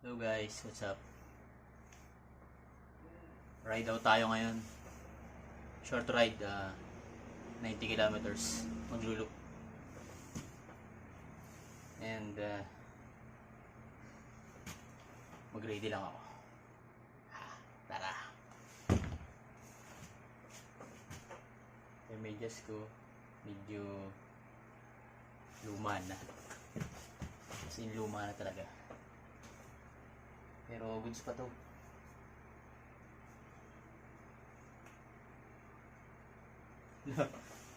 Hello guys, what's up? Ride out tayo ngayon. Short ride, 90 kilometers. Maglulok. And mag-ready lang ako. Tara! Yung medyas ko, medyo luma na. Kasi luma na talaga. Pero goods pa to.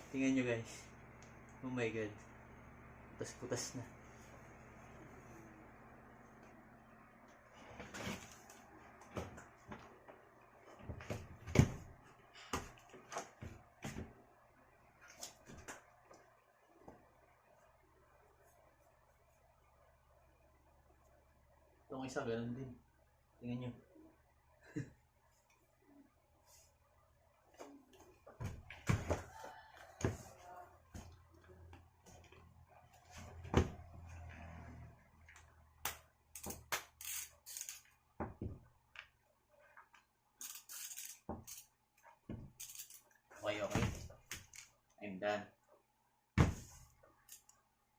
Tingnan nyo guys. Oh my god. Putas-putas na. Itong isa ganun din. Tingnan nyo. Okay. I'm done.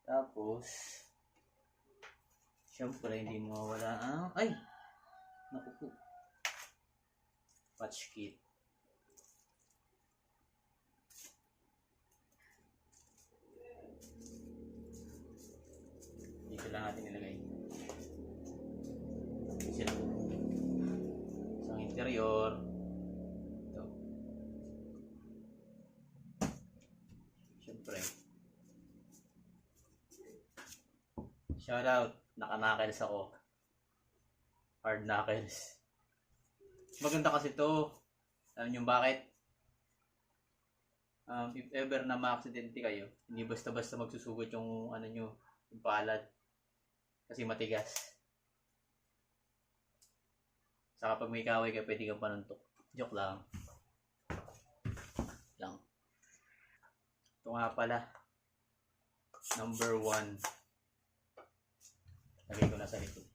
Tapos, syempre hindi mawawala ang... Ay! Naku po. Patch kit. Dito lang natin ilagay. Sila. Isang interior. Ito. Syempre. Shoutout. Naka-knuckles ako. Hard knuckles. Maganda kasi to. Alam nyo bakit? If ever na ma-aksidente kayo, hindi basta-basta magsusugot yung ano nyo, yung palad. Kasi matigas. Saka pag may kaway ka, pwede kang panuntok. Joke lang. Ito nga pala. Number 1. Lagay ko na sa likod.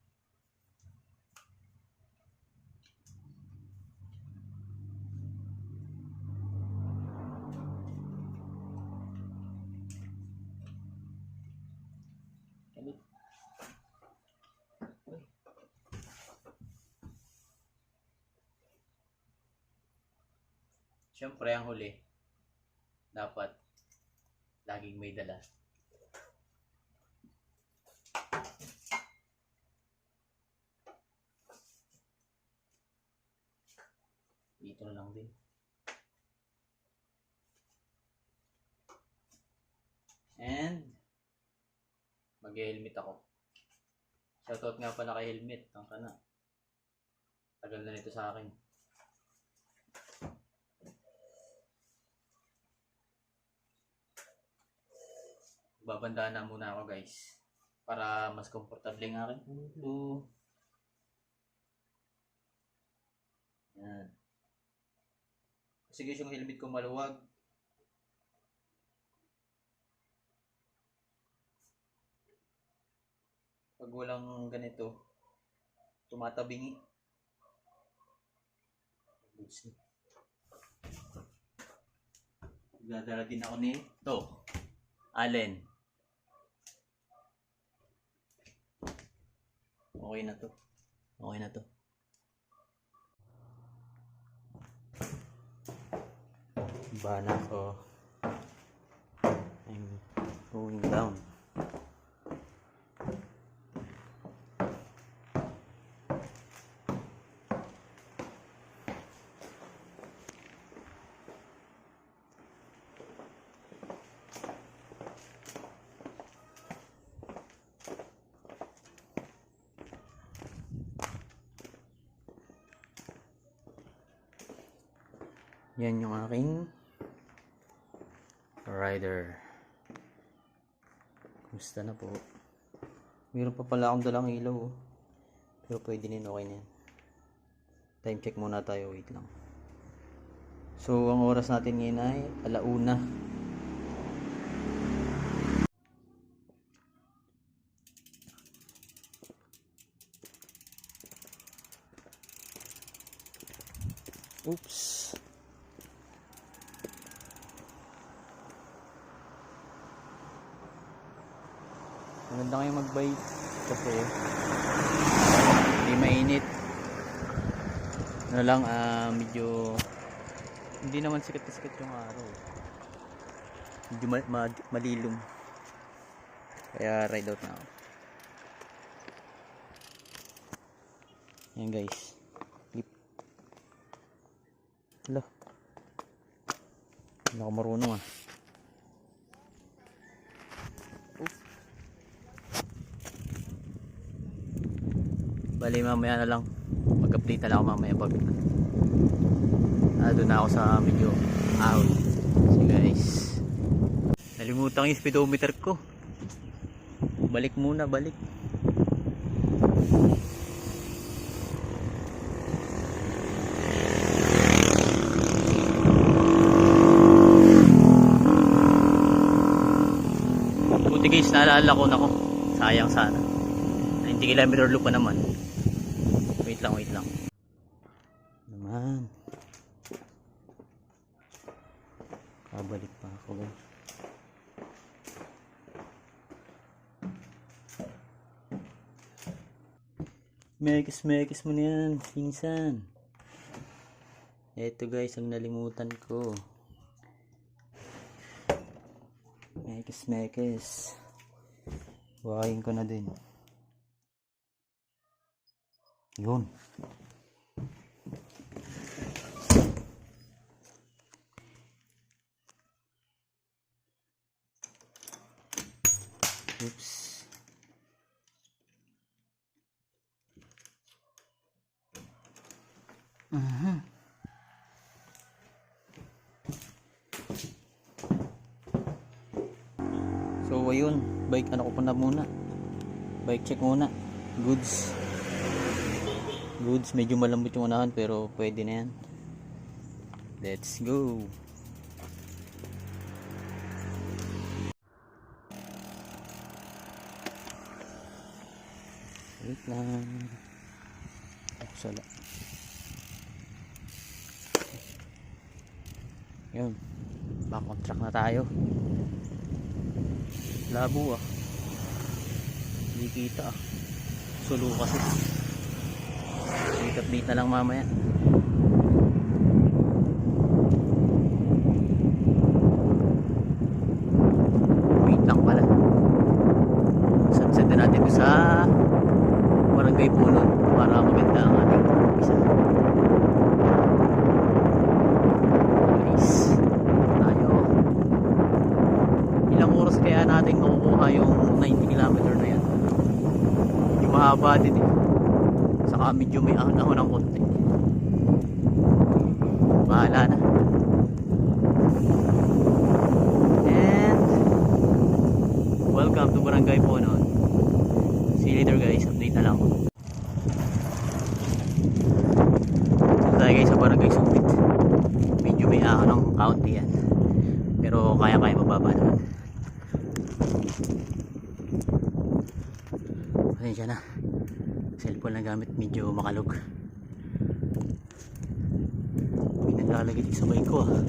Siyempre, ang huli, dapat laging may dala. Dito na lang din. And, mag-helmet ako. Shoutout nga pala kay helmet. Ang kana. Tagal na nito sa akin. Babandaan na muna ako guys. Para mas komportable ng aking ulo. Yan. Kasi guys, yung helmet ko maluwag. Pag walang ganito, tumatabingi. Dadala din ako ni Allen. Okay na to. Okay na to. Bana ko. I'm going down. Yan yung aking rider. Kumusta na po? Meron pa pala akong dalang ilaw. Pero pwede din, okay na yan. Time check muna tayo. Wait lang. So, ang oras natin ngayon ay 1:00. Oops. Maganda kayo mag-bike kasi hindi mainit. Ano lang, medyo hindi naman sikat na sikat yung araw. Medyo malilom. Kaya ride out na ako. Yan guys. Flip. Hala. Hindi ako marunong ah. Bali mamaya na lang. Mag-update na lang ako mamaya pag doon na ako sa medyo out. So guys, nalimutan yung speedometer ko. Balik muna, balik. Buti guys, naalala ko na ko. Sayang sana. 90 km loop pa naman. Wait lang. Naman. Kabalik pa ako guys. Mekis mo na yan, pinsan. Eto guys, ang nalimutan ko. Mekis. Buhayin ko na din. Yun. Oops. So ayun, bike ano ko pa na muna. Bike check muna. Goods, medyo malambot yung unahan pero pwede na yan. Let's go. Wait lang. Sala. Yun. Back on track na tayo. Labo ah. Hindi kita ah. Sulo kasi. Update na lang mamaya. Wait lang pala. Sunset na natin sa Barangay Puno para maganda ang ating umpisa. Guys, tayo. Ilang oras kaya natin makukuha yung 90 km na yan? Yung mahaba din eh. Saka medyo may ahon ng konti. Bahala na. And welcome to Barangay Puno. See you later guys, update na lang. So tayo guys sa Barangay Summit. Medyo may ahon ng kaunti yan. Pero kaya mababa naman. Pasensya na. Cellphone na gamit, medyo makalog. May naglalagay sa bike ko ah.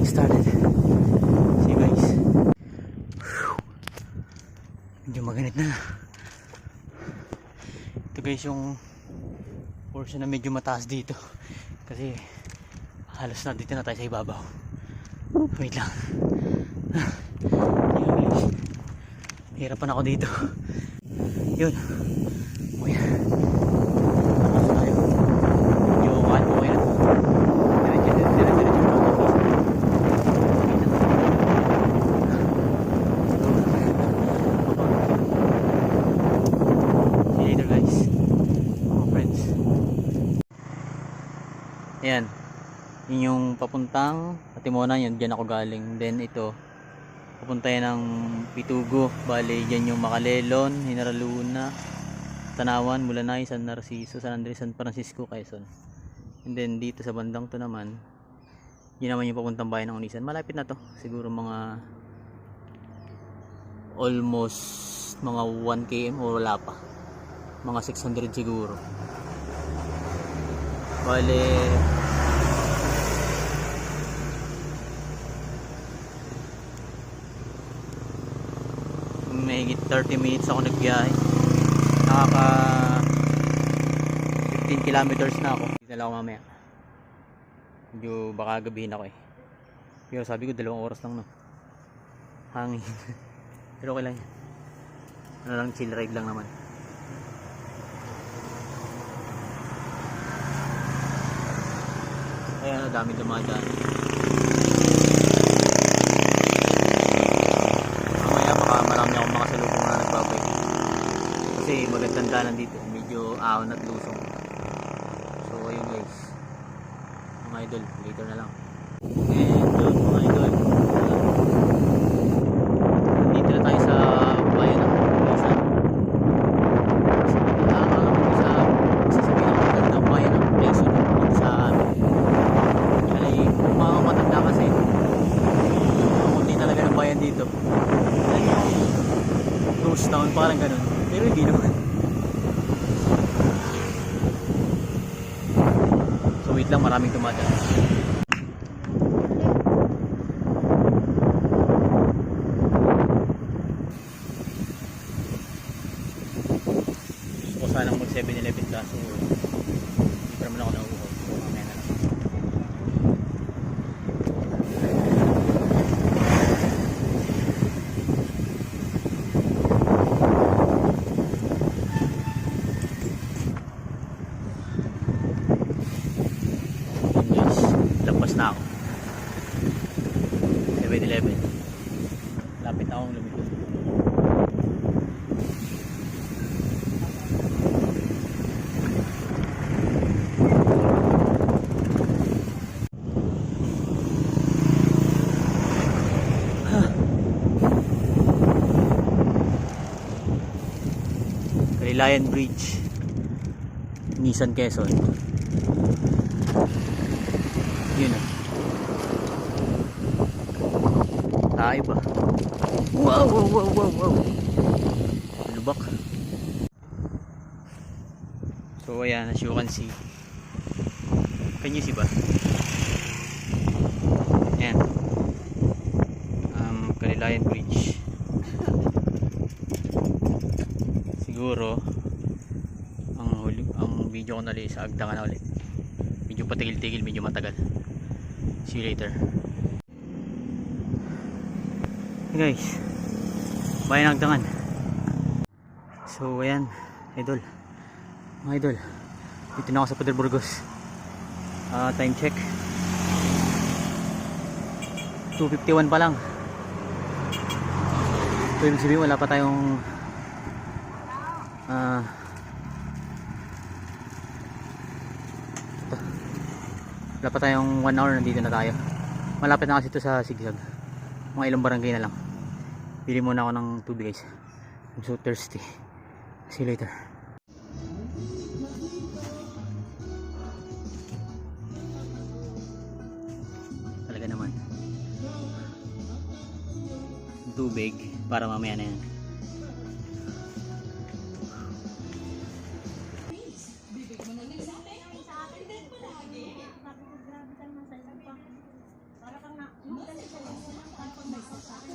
Started. See you guys. Medyo maganit na. Ito guys yung portion na medyo mataas dito kasi Halos na dito na tayo sa ibabaw. Wait lang. Yun guys. Hirapan ako dito. Yun. Uy. Tapos tayo. Medyo kuhaan po kayo. Diretso. See you later guys. Mga friends. Ayan. Yun yung papuntang Patimonan, yun dyan ako galing. Then ito papunta yan ng Pitugo, bale dyan yung Makalelon, Hinaraluna, Tanawan, Mulanay, San Narciso, San Andres, San Francisco, Quezon. And then dito sa bandang to naman, yun naman yung papuntang bayan ng Onisan. Malapit na to, siguro mga almost mga 1 km o wala pa, mga 600 siguro. Bale mahigit 30 minutes ako nagbiyahe. Nakaka 15 kilometers na ako. Dito na ako mamaya. Medyo baka gabihin ako eh. Pero sabi ko 2 oras lang no. Hangin. Pero okay lang yan. Ano lang, chill ride lang naman. Ayan, dami dumadaan. Marami akong makasalubong na nagbabay kasi magandang daanan dito, medyo ahon at lusong. So ayun guys mga idol, later na lang. And yun mga idol, dito na tayo sa bayan ng Quezon. Sa sasabihin ng magandang bayan ng Quezon sa amin. Kung mga matanda kasi hindi talaga ng bayan dito. Ghost town, parang ganun. Pero hindi naman. So wait lang, maraming dumadaan. Gusto ko sanang mag 7-Eleven kaso hindi pa naman ako nauuhaw. So mamaya na lang. Na ako 7-Eleven, lapit na akong lumiko. Kalilayan Bridge, Nissan Quezon. Yun na. Tayo ba? Wow. Lubak. So ayan, as you can see. Can you see ba? Ayan. Kalilayan Bridge. Siguro ang video ko na sa agdangan na ulit. Medyo patigil-tigil, medyo matagal. See you later. Hey guys, bayan ng Agdangan. So ayan, idol, mga idol, dito na ako sa Pader Burgos. Time check 2:51 pa lang. So ibig sabihin wala pa tayong wala pa tayong 1 hour, nandito na tayo. Malapit na kasi ito sa Sigsag, mga ilang barangay na lang. Bili muna ako ng tubig guys, I'm so thirsty. See you later. Talaga naman tubig para mamaya na yan.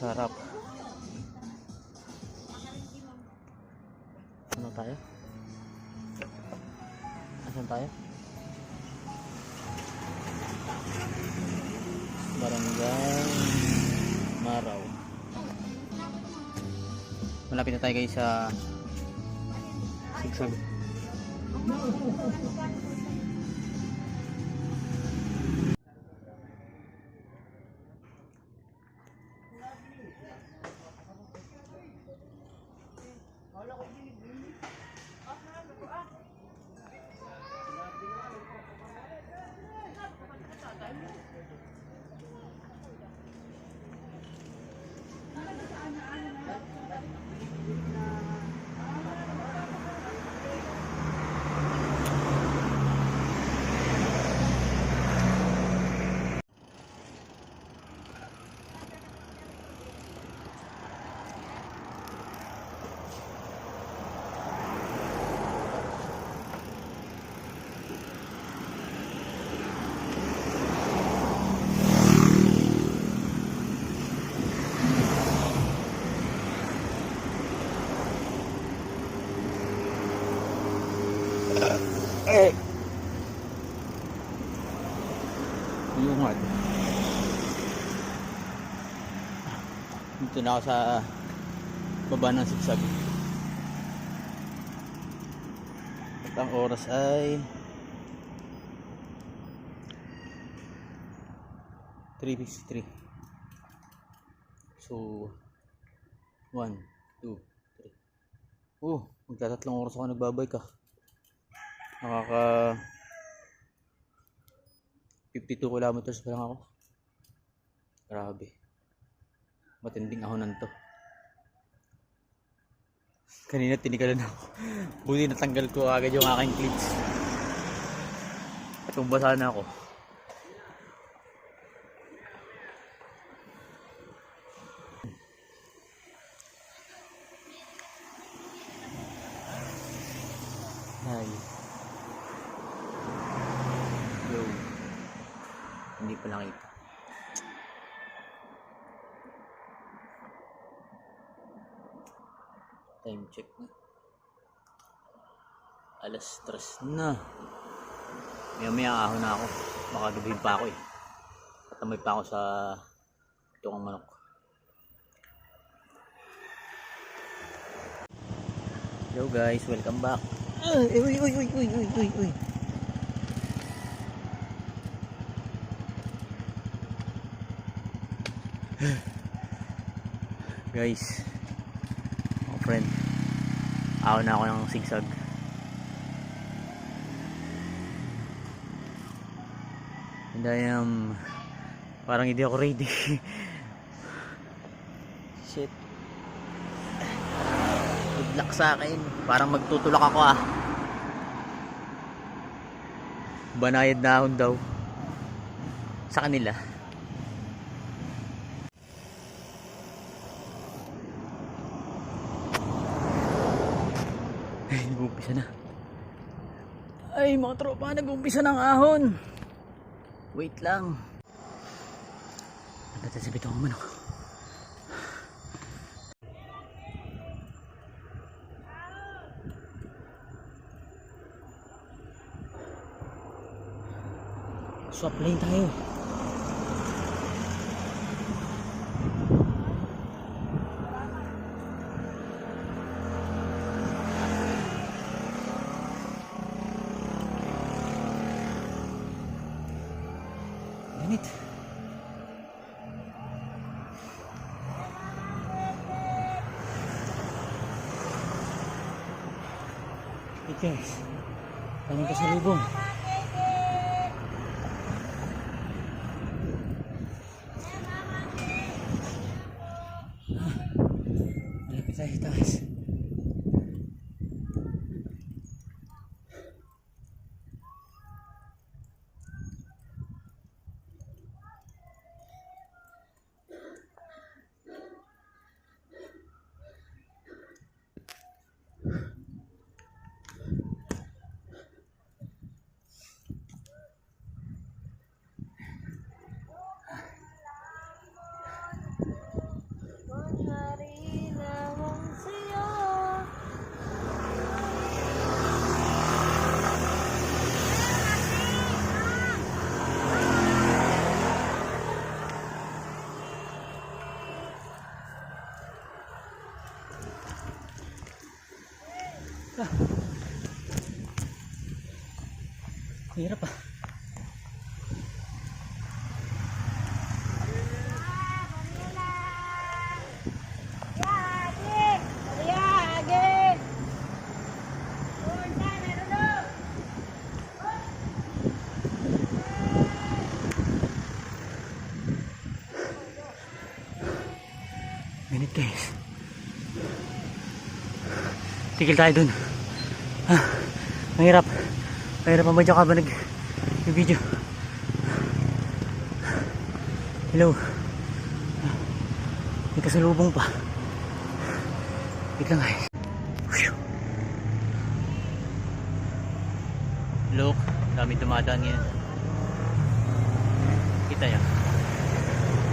Sarap. Ano tayo? Asan tayo? Barangay Maraw. Malapit na tayo guys sa Sigsag. Yungad. Dito na ako sa baba ng Sigsag. At ang oras ay 3:53. So 1, 2, 3. Magtatatlong oras ako nagbabike ah. Nakaka 52 kilometers pa lang ako. Grabe. Matinding ahonan to. Kanina tinikalan ako. Buti natanggal ko agad yung aking clips. At basa na ako. Ay. Yo. Hindi pa nakita. Time check na. Alas 3 na. Maya ahon na ako. Baka gabihin pa ako eh. Katamay pa ako sa tukang manok. Hello guys, welcome back. Uy. Guys, mga friend, ahon na ako ng Sigsag. And I am parang hindi ako ready. Shit, good luck sa akin. Parang magtutulak ako ah. Banayad na ahon daw sa kanila. Nag-uumpisa na. Ay mga tropa, nag-uumpisa ng ahon. Wait lang. Natasabit ako manok. Swap lane tayo. Ganit. Hey guys, paling kasalubong. Malapit tayo taas. Hirap ah. Minute guys. Tigil tayo dun. Mahirap. Mahirap ang badya ka ba nag-video. Hello. May kasalubong pa. Wait lang guys. Look, dami dumadaan ngayon. Kita yan.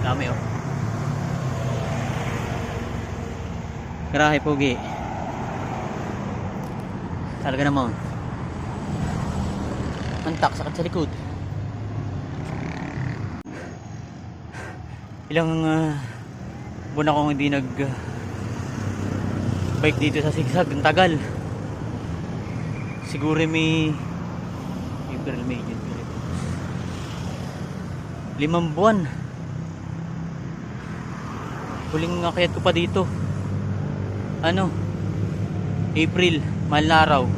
Dami oh. Grahe pogi. Talaga naman. Antak, sakit sa likod. Ilang buwan akong hindi nag bike dito sa Sigsag. Ang tagal. Siguro may April, May, June, July, 5 buwan. Huling akyat ko pa dito April, mahal na araw.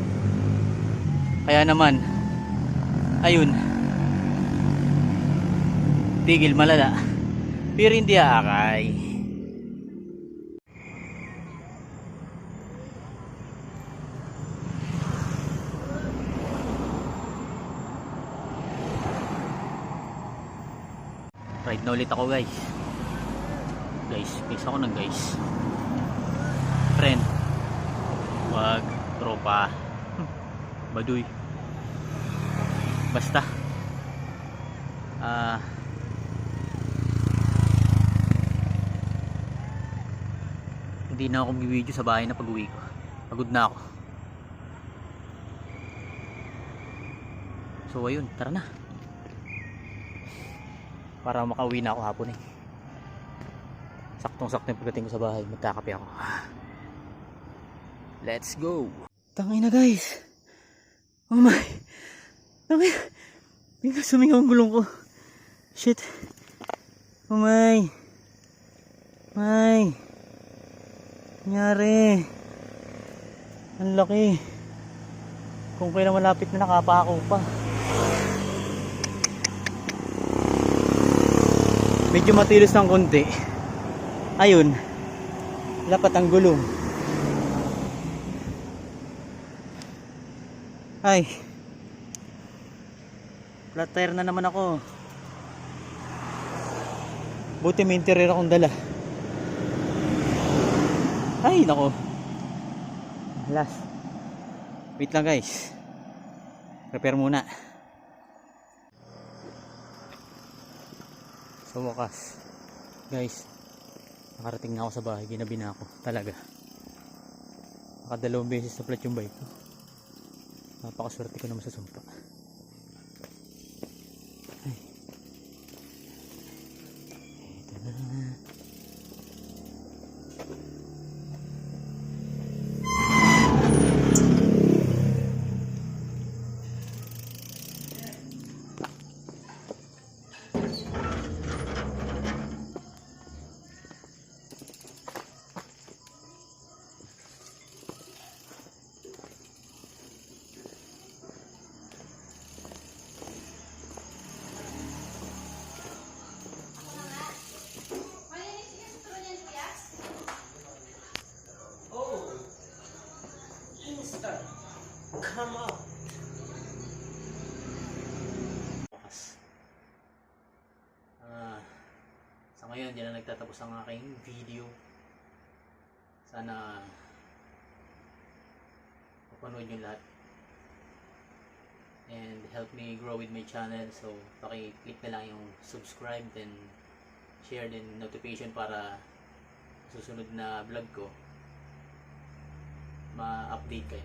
Kaya naman ayun, tigil malala pero hindi aakay. Ride na ulit ako guys. Face ako ng guys. Friend, wag tropa, baduy, basta hindi na ako mag-video sa bahay na pag-uwi ko. Pagod na ako. So ayun, tara na para makauwi na ako hapon eh. Saktong-sakto yung pagdating ko sa bahay, magkakape ako. Let's go. Tangay na guys. Oh my. Tangay. Bigla sumingaw ang gulong ko. Shit. Oh my. My. Nangyari. Ang laki. Kung kailan malapit na nakapako pa. Medyo matilos ng konti. Ayun. Lapat ang gulong. Ay, flat tire na naman ako. Buti may interior akong dala. Ay, nako. Last. Wait lang guys. Repair muna. Sa wakas guys, nakarating na ako sa bahay. Ginabi na ako talaga. Nakadalawang beses na flat yung bike ko. Napakaswerte ko naman sa sumpa. Ay. Ito na. Come on. Sa ngayon, dyan na nagtatapos ang aking video. Sana mapanood nyo lahat and help me grow with my channel. So paki-click na lang yung subscribe, then share din notification para susunod na vlog ko ma-update kayo.